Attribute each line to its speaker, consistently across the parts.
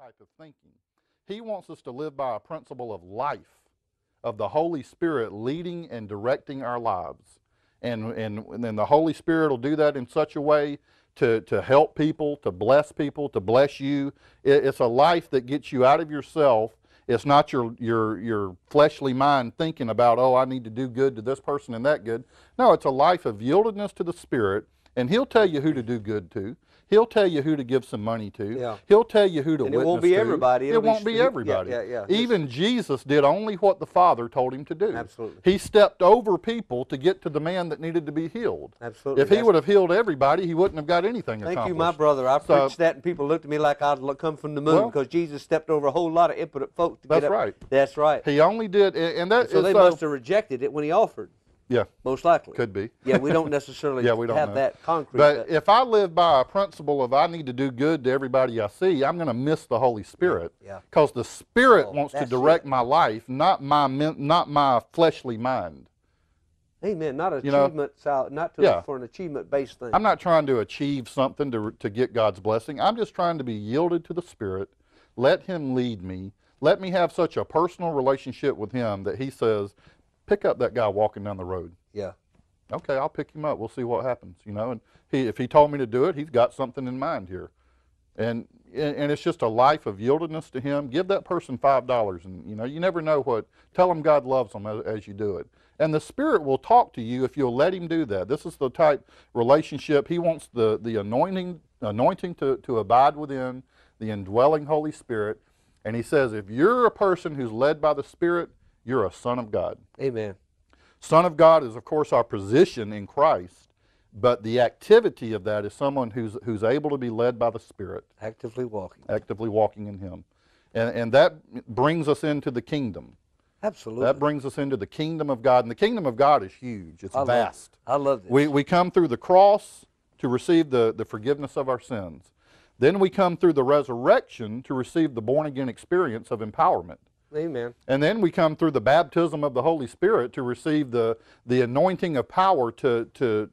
Speaker 1: type of thinking. He wants us to live by a principle of life, of the Holy Spirit leading and directing our lives. And then the Holy Spirit will do that in such a way to help people, to bless you. It's a life that gets you out of yourself. It's not your fleshly mind thinking about, oh, I need to do good to this person and that good. No, it's a life of yieldedness to the Spirit, and He'll tell you who to do good to. He'll tell you who to give some money to.
Speaker 2: Yeah.
Speaker 1: He'll tell you who to
Speaker 2: and
Speaker 1: witness to.
Speaker 2: it won't be everybody.
Speaker 1: It won't be everybody.
Speaker 2: Yeah.
Speaker 1: Even Jesus did only what the Father told Him to do.
Speaker 2: Absolutely.
Speaker 1: He stepped over people to get to the man that needed to be healed.
Speaker 2: Absolutely.
Speaker 1: If He would have healed everybody, He wouldn't have got anything accomplished.
Speaker 2: Thank you, my brother. I preached that, and people looked at me like I'd come from the moon, because Jesus stepped over a whole lot of impotent folk to get up.
Speaker 1: That's right.
Speaker 2: That's right.
Speaker 1: He only did, and that.
Speaker 2: So they must have rejected it when He offered.
Speaker 1: Yeah.
Speaker 2: Most likely.
Speaker 1: Could be.
Speaker 2: Yeah, we don't necessarily
Speaker 1: yeah, we don't
Speaker 2: have
Speaker 1: know.
Speaker 2: that concrete.
Speaker 1: But if I live by a principle of I need to do good to everybody I see, I'm going to miss the Holy Spirit.
Speaker 2: Yeah.
Speaker 1: Because the Spirit wants to direct my life, not my fleshly mind.
Speaker 2: Amen. Not achievement, not for an achievement-based thing.
Speaker 1: I'm not trying to achieve something to get God's blessing. I'm just trying to be yielded to the Spirit. Let Him lead me. Let me have such a personal relationship with Him that He says, pick up that guy walking down the road.
Speaker 2: Yeah.
Speaker 1: Okay, I'll pick him up. We'll see what happens, you know. And if He told me to do it, He's got something in mind here. And it's just a life of yieldedness to Him. Give that person $5, and you know, you never know what. Tell them God loves them as you do it. And the Spirit will talk to you if you'll let Him do that. This is the type relationship He wants the anointing to abide within, the indwelling Holy Spirit. And He says, if you're a person who's led by the Spirit, you're a son of God.
Speaker 2: Amen.
Speaker 1: Son of God is, of course, our position in Christ, but the activity of that is someone who's able to be led by the Spirit.
Speaker 2: Actively walking.
Speaker 1: Actively walking in Him. And that brings us into the kingdom.
Speaker 2: Absolutely.
Speaker 1: That brings us into the kingdom of God. And the kingdom of God is huge. It's vast.
Speaker 2: I love this.
Speaker 1: We come through the cross to receive the forgiveness of our sins. Then we come through the resurrection to receive the born-again experience of empowerment.
Speaker 2: Amen.
Speaker 1: And then we come through the baptism of the Holy Spirit to receive the anointing of power to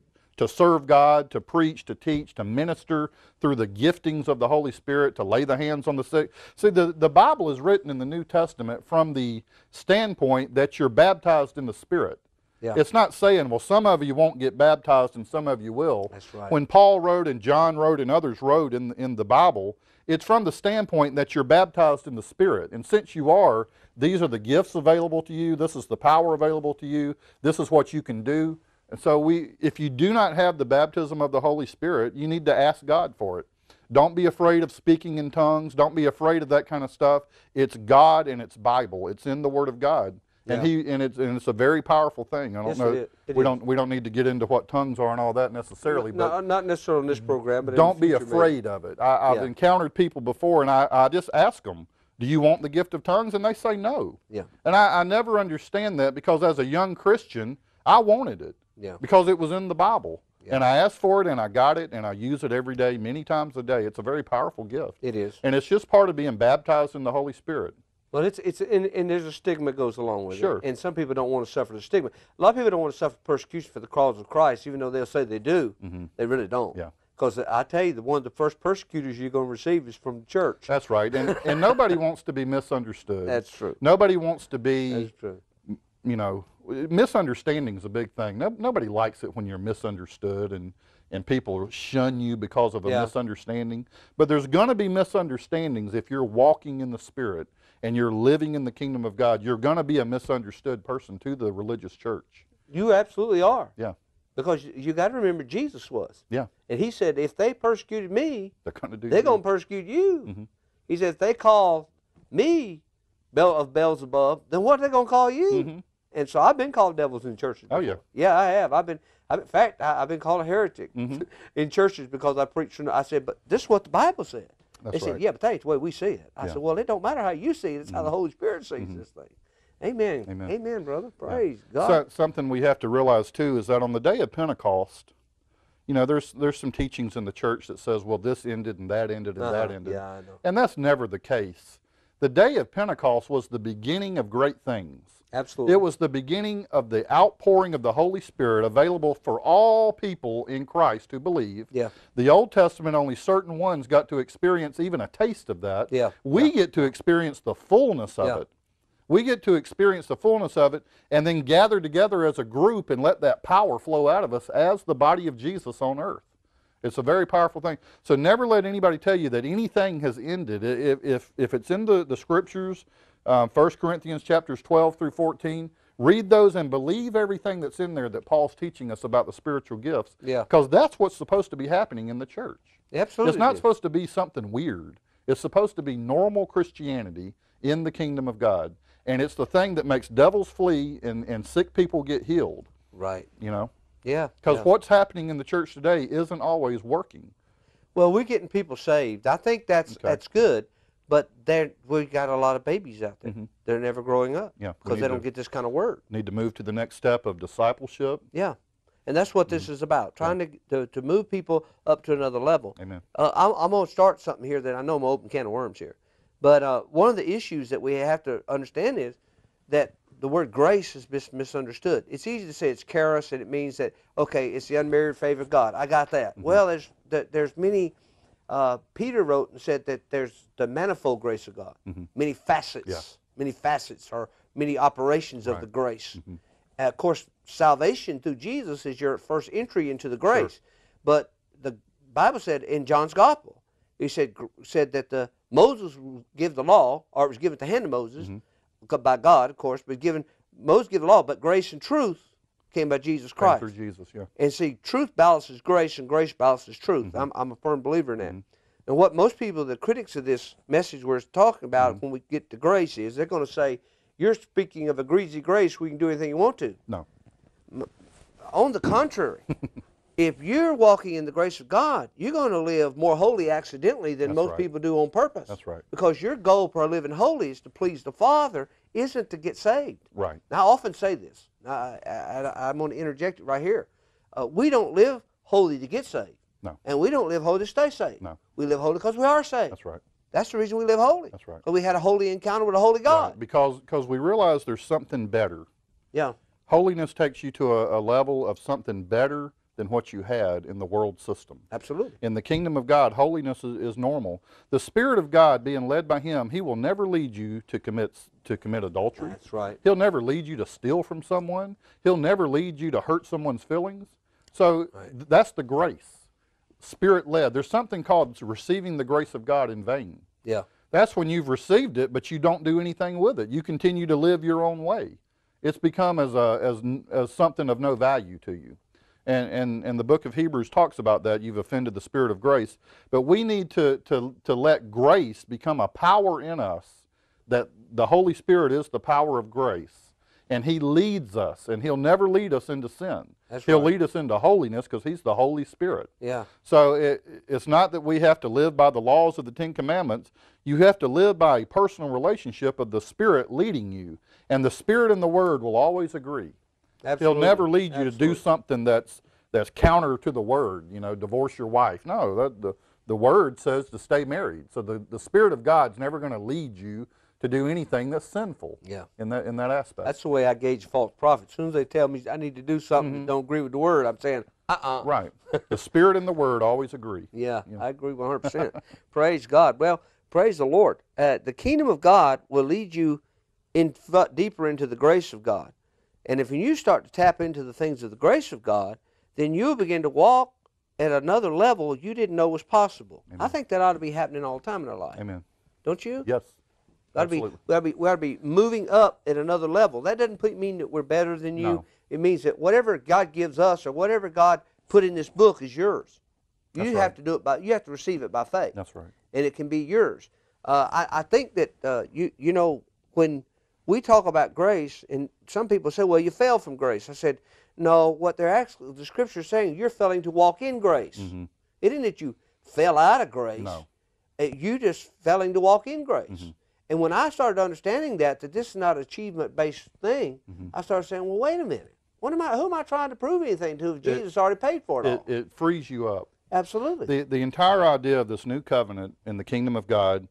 Speaker 1: serve God, to preach, to teach, to minister through the giftings of the Holy Spirit, to lay the hands on the sick. See, the Bible is written in the New Testament from the standpoint that you're baptized in the Spirit.
Speaker 2: Yeah.
Speaker 1: It's not saying, well, some of you won't get baptized and some of you will.
Speaker 2: That's right.
Speaker 1: When Paul wrote and John wrote and others wrote in the Bible, it's from the standpoint that you're baptized in the Spirit. And since you are, these are the gifts available to you. This is the power available to you. This is what you can do. And so if you do not have the baptism of the Holy Spirit, you need to ask God for it. Don't be afraid of speaking in tongues. Don't be afraid of that kind of stuff. It's God and it's Bible. It's in the Word of God.
Speaker 2: Yeah.
Speaker 1: And it's a very powerful thing. I don't know. We don't need to get into what tongues are and all that necessarily.
Speaker 2: No, not necessarily in this program. But
Speaker 1: don't be afraid of it. I've encountered people before, and I just ask them, "Do you want the gift of tongues?" And they say no.
Speaker 2: Yeah.
Speaker 1: And I never understand that, because as a young Christian, I wanted it.
Speaker 2: Yeah.
Speaker 1: Because it was in the Bible.
Speaker 2: Yeah.
Speaker 1: And I asked for it, and I got it, and I use it every day, many times a day. It's a very powerful gift.
Speaker 2: It is.
Speaker 1: And it's just part of being baptized in the Holy Spirit.
Speaker 2: Well, and there's a stigma that goes along with
Speaker 1: Sure.
Speaker 2: it. And some people don't want to suffer the stigma. A lot of people don't want to suffer persecution for the cause of Christ, even though they'll say they do.
Speaker 1: Mm-hmm.
Speaker 2: They really don't.
Speaker 1: Yeah.
Speaker 2: Because I tell you, one of the first persecutors you're going to receive is from the church.
Speaker 1: That's right. And nobody wants to be misunderstood.
Speaker 2: That's true.
Speaker 1: Nobody wants to be,
Speaker 2: That's true.
Speaker 1: You know, misunderstanding is a big thing. Nobody likes it when you're misunderstood and people shun you because of a misunderstanding. But there's going to be misunderstandings if you're walking in the Spirit and you're living in the kingdom of God. You're going to be a misunderstood person to the religious church.
Speaker 2: You absolutely are.
Speaker 1: Yeah.
Speaker 2: Because you got to remember Jesus was.
Speaker 1: Yeah.
Speaker 2: And He said, if they persecuted me,
Speaker 1: they're going
Speaker 2: to persecute you.
Speaker 1: Mm-hmm.
Speaker 2: He said, if they call me of Beelzebub, then what are they going to call you?
Speaker 1: Mm-hmm.
Speaker 2: And so I've been called devils in churches before.
Speaker 1: Oh, yeah.
Speaker 2: Yeah, I have. In fact, I've been called a heretic
Speaker 1: Mm-hmm.
Speaker 2: in churches because I preached. I said, but this is what the Bible said.
Speaker 1: That's
Speaker 2: they said,
Speaker 1: right.
Speaker 2: yeah, but that's the way we see it. I
Speaker 1: Yeah.
Speaker 2: said, well, it don't matter how you see it. It's how the Holy Spirit sees this thing. Amen.
Speaker 1: Amen.
Speaker 2: Amen, brother. Praise God.
Speaker 1: So, something we have to realize, too, is that on the day of Pentecost, you know, there's some teachings in the church that says, well, this ended and that ended and that ended.
Speaker 2: Yeah, I know.
Speaker 1: And that's never the case. The day of Pentecost was the beginning of great things.
Speaker 2: Absolutely.
Speaker 1: It was the beginning of the outpouring of the Holy Spirit available for all people in Christ who believe.
Speaker 2: Yeah.
Speaker 1: The Old Testament, only certain ones got to experience even a taste of that.
Speaker 2: Yeah.
Speaker 1: We get to experience the fullness of it. We get to experience the fullness of it and then gather together as a group and let that power flow out of us as the body of Jesus on earth. It's a very powerful thing. So never let anybody tell you that anything has ended. If it's in the Scriptures, 1 Corinthians chapters 12 through 14, read those and believe everything that's in there that Paul's teaching us about the spiritual gifts.
Speaker 2: Yeah.
Speaker 1: Because that's what's supposed to be happening in the church.
Speaker 2: Absolutely.
Speaker 1: It's not supposed to be something weird. It's supposed to be normal Christianity in the kingdom of God. And it's the thing that makes devils flee and sick people get healed.
Speaker 2: Right.
Speaker 1: You know?
Speaker 2: Yeah.
Speaker 1: Because what's happening in the church today isn't always working.
Speaker 2: Well, we're getting people saved. I think that's good, but we got a lot of babies out there. They're never growing up because they don't get this kind of word.
Speaker 1: Need to move to the next step of discipleship.
Speaker 2: Yeah, and that's what this is about, trying to move people up to another level.
Speaker 1: Amen.
Speaker 2: I'm going to start something here that I know I'm open can of worms here. But one of the issues that we have to understand is that the word grace is misunderstood. It's easy to say it's charis, and it means that, okay, it's the unmerited favor of God. I got that. Well, there's many, Peter wrote and said that there's the manifold grace of God, many facets, or many operations of the grace. Of course, salvation through Jesus is your first entry into the grace. But the Bible said in John's Gospel, he said that Moses will give the law, or it was given at the hand of Moses, by God, of course, but Moses gave the law, but grace and truth came by Jesus Christ.
Speaker 1: Through Jesus, yeah.
Speaker 2: And see, truth balances grace, and grace balances truth. I'm a firm believer in that. And what most people, the critics of this message we're talking about when we get to grace is, they're going to say, you're speaking of a greasy grace where you can do anything you want to.
Speaker 1: No.
Speaker 2: On the contrary, if you're walking in the grace of God, you're going to live more holy accidentally than most people do on purpose.
Speaker 1: That's right.
Speaker 2: Because your goal for living holy is to please the Father, isn't to get saved.
Speaker 1: Right.
Speaker 2: Now, I often say this. I'm going to interject it right here. We don't live holy to get saved.
Speaker 1: No.
Speaker 2: And we don't live holy to stay saved.
Speaker 1: No.
Speaker 2: We live holy because we are saved.
Speaker 1: That's right.
Speaker 2: That's the reason we live holy.
Speaker 1: That's right.
Speaker 2: Because we had a holy encounter with a holy God.
Speaker 1: Right. Because we realize there's something better.
Speaker 2: Yeah.
Speaker 1: Holiness takes you to a level of something better than what you had in the world system.
Speaker 2: Absolutely.
Speaker 1: In the kingdom of God, holiness is normal. The Spirit of God, being led by Him, He will never lead you to commit adultery.
Speaker 2: That's right.
Speaker 1: He'll never lead you to steal from someone. He'll never lead you to hurt someone's feelings. So that's the grace, Spirit-led. There's something called receiving the grace of God in vain.
Speaker 2: Yeah.
Speaker 1: That's when you've received it, but you don't do anything with it. You continue to live your own way. It's become as something of no value to you. And the book of Hebrews talks about that. You've offended the Spirit of grace. But we need to let grace become a power in us, that the Holy Spirit is the power of grace. And He leads us, and He'll never lead us into sin. He'll lead us into holiness because He's the Holy Spirit.
Speaker 2: Yeah.
Speaker 1: So it's not that we have to live by the laws of the Ten Commandments. You have to live by a personal relationship of the Spirit leading you. And the Spirit and the Word will always agree.
Speaker 2: Absolutely.
Speaker 1: He'll never lead you to do something that's counter to the Word, divorce your wife. No, the Word says to stay married. So the Spirit of God's never going to lead you to do anything that's sinful in that aspect.
Speaker 2: That's the way I gauge false prophets. As soon as they tell me I need to do something that don't agree with the Word, I'm saying,
Speaker 1: Right. The Spirit and the Word always agree.
Speaker 2: Yeah, I agree 100%. Praise God. Well, praise the Lord. The kingdom of God will lead you deeper into the grace of God. And if you start to tap into the things of the grace of God, then you'll begin to walk at another level you didn't know was possible. Amen. I think that ought to be happening all the time in our life.
Speaker 1: Amen.
Speaker 2: Don't you?
Speaker 1: Yes.
Speaker 2: We ought to be moving up at another level. That doesn't mean that we're better than you.
Speaker 1: No.
Speaker 2: It means that whatever God gives us or whatever God put in this book is yours. You have to do it you have to receive it by faith.
Speaker 1: That's right.
Speaker 2: And it can be yours. I think that when we talk about grace, and some people say, well, you fell from grace. I said, no, what the Scripture is saying, you're failing to walk in grace. It isn't that you fell out of grace.
Speaker 1: No.
Speaker 2: You just failing to walk in grace. And when I started understanding that this is not an achievement-based thing, I started saying, well, wait a minute. Who am I trying to prove anything to if Jesus already paid for it all?
Speaker 1: It frees you up.
Speaker 2: Absolutely.
Speaker 1: The entire idea of this new covenant in the kingdom of God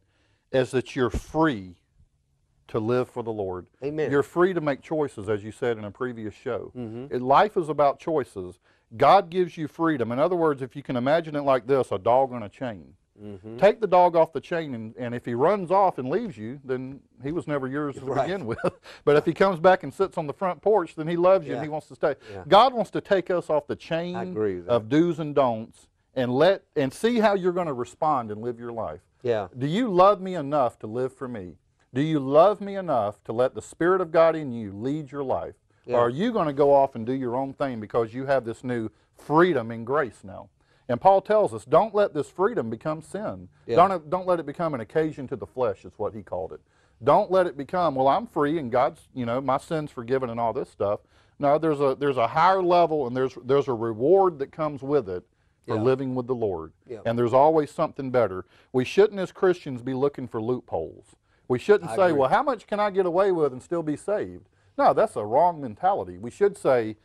Speaker 1: is that you're free to live for the Lord.
Speaker 2: Amen.
Speaker 1: You're free to make choices, as you said in a previous show. Life is about choices. God gives you freedom. In other words, if you can imagine it like this, a dog on a chain. Take the dog off the chain, and if he runs off and leaves you, then he was never yours to begin with. But if he comes back and sits on the front porch, then he loves you and he wants to stay. God wants to take us off the chain of do's and don'ts and see how you're going to respond and live your life.
Speaker 2: Yeah.
Speaker 1: Do you love me enough to live for me? Do you love me enough to let the Spirit of God in you lead your life? Or are you going to go off and do your own thing because you have this new freedom in grace now? And Paul tells us, don't let this freedom become sin. Don't let it become an occasion to the flesh, is what he called it. Don't let it become, well, I'm free and God's, my sin's forgiven and all this stuff. No, there's a higher level, and there's a reward that comes with it for living with the Lord. And there's always something better. We shouldn't, as Christians, be looking for loopholes. We shouldn't say, well, how much can I get away with and still be saved? No, that's a wrong mentality. We should say,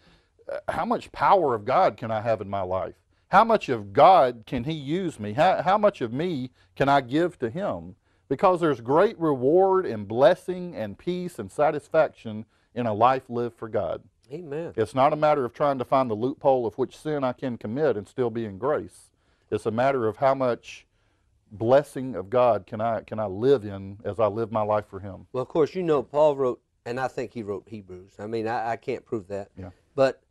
Speaker 1: how much power of God can I have in my life? How much of God can he use me? How much of me can I give to him? Because there's great reward and blessing and peace and satisfaction in a life lived for God.
Speaker 2: Amen.
Speaker 1: It's not a matter of trying to find the loophole of which sin I can commit and still be in grace. It's a matter of how much blessing of God can I live in as I live my life for him.
Speaker 2: Well, of course, Paul wrote, and I think he wrote Hebrews. I mean, I can't prove that.
Speaker 1: Yeah.
Speaker 2: But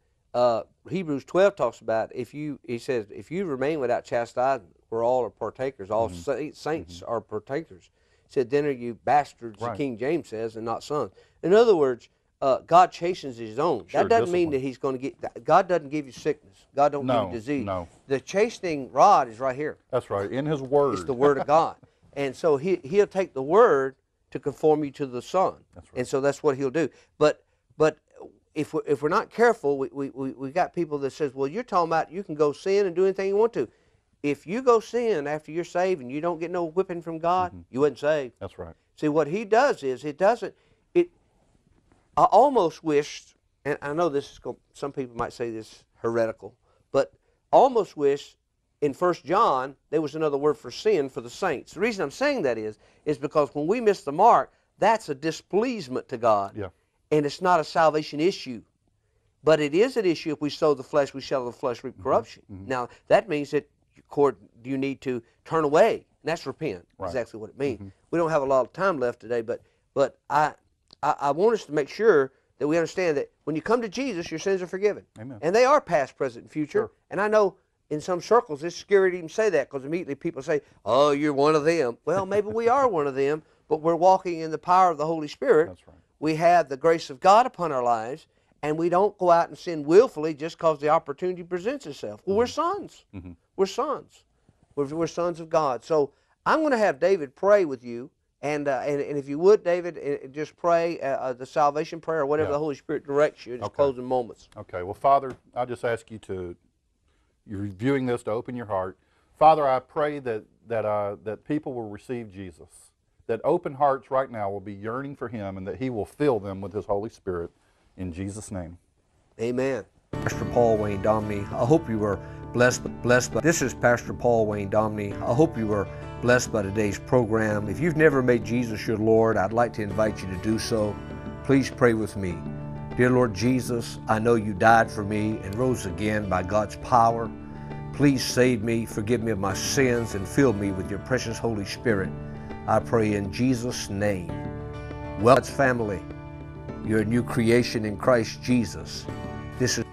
Speaker 2: Hebrews 12 talks about, he says, if you remain without chastisement, we're all are partakers, all saints are partakers. He said, then are you bastards, the King James says, and not sons. In other words, God chastens his own.
Speaker 1: Sure,
Speaker 2: that doesn't mean that he's going to get, God doesn't give you sickness. God don't give you disease.
Speaker 1: No.
Speaker 2: The chastening rod is right here.
Speaker 1: That's right, in his word.
Speaker 2: It's the word of God. And so he'll take the word to conform you to the Son.
Speaker 1: That's right.
Speaker 2: And so that's what he'll do. But if we're not careful, we got people that says, well, you're talking about you can go sin and do anything you want to. If you go sin after you're saved and you don't get no whipping from God, you wasn't saved.
Speaker 1: That's right.
Speaker 2: See, what he does is I almost wished, and I know this is some people might say this heretical, but almost wish in 1 John there was another word for sin for the saints. The reason I'm saying that is because when we miss the mark, that's a displeasement to God.
Speaker 1: Yeah.
Speaker 2: And it's not a salvation issue. But it is an issue if we sow the flesh, we shall of the flesh reap corruption. Now, that means that you need to turn away. And that's repent.
Speaker 1: Right.
Speaker 2: Exactly what it means. We don't have a lot of time left today, but I want us to make sure that we understand that when you come to Jesus, your sins are forgiven.
Speaker 1: Amen.
Speaker 2: And they are past, present, and future.
Speaker 1: Sure.
Speaker 2: And I know in some circles it's scary to even say that because immediately people say, oh, you're one of them. Well, maybe we are one of them, but we're walking in the power of the Holy Spirit.
Speaker 1: That's right.
Speaker 2: We have the grace of God upon our lives, and we don't go out and sin willfully just because the opportunity presents itself. Well, we're sons. We're sons. We're sons of God. So I'm going to have David pray with you, and if you would, David, just pray the salvation prayer or whatever the Holy Spirit directs you in his closing moments.
Speaker 1: Okay. Well, Father, I just ask you you're reviewing this, to open your heart. Father, I pray that people will receive Jesus, that open hearts right now will be yearning for him, and that he will fill them with his Holy Spirit. In Jesus' name.
Speaker 2: Amen. Pastor Paul Wayne Domney, I hope you were blessed by this is Pastor Paul Wayne Domney. I hope you were blessed by today's program. If you've never made Jesus your Lord, I'd like to invite you to do so. Please pray with me. Dear Lord Jesus, I know you died for me and rose again by God's power. Please save me, forgive me of my sins, and fill me with your precious Holy Spirit. I pray in Jesus' name. Well, God's family, you're a new creation in Christ Jesus. This is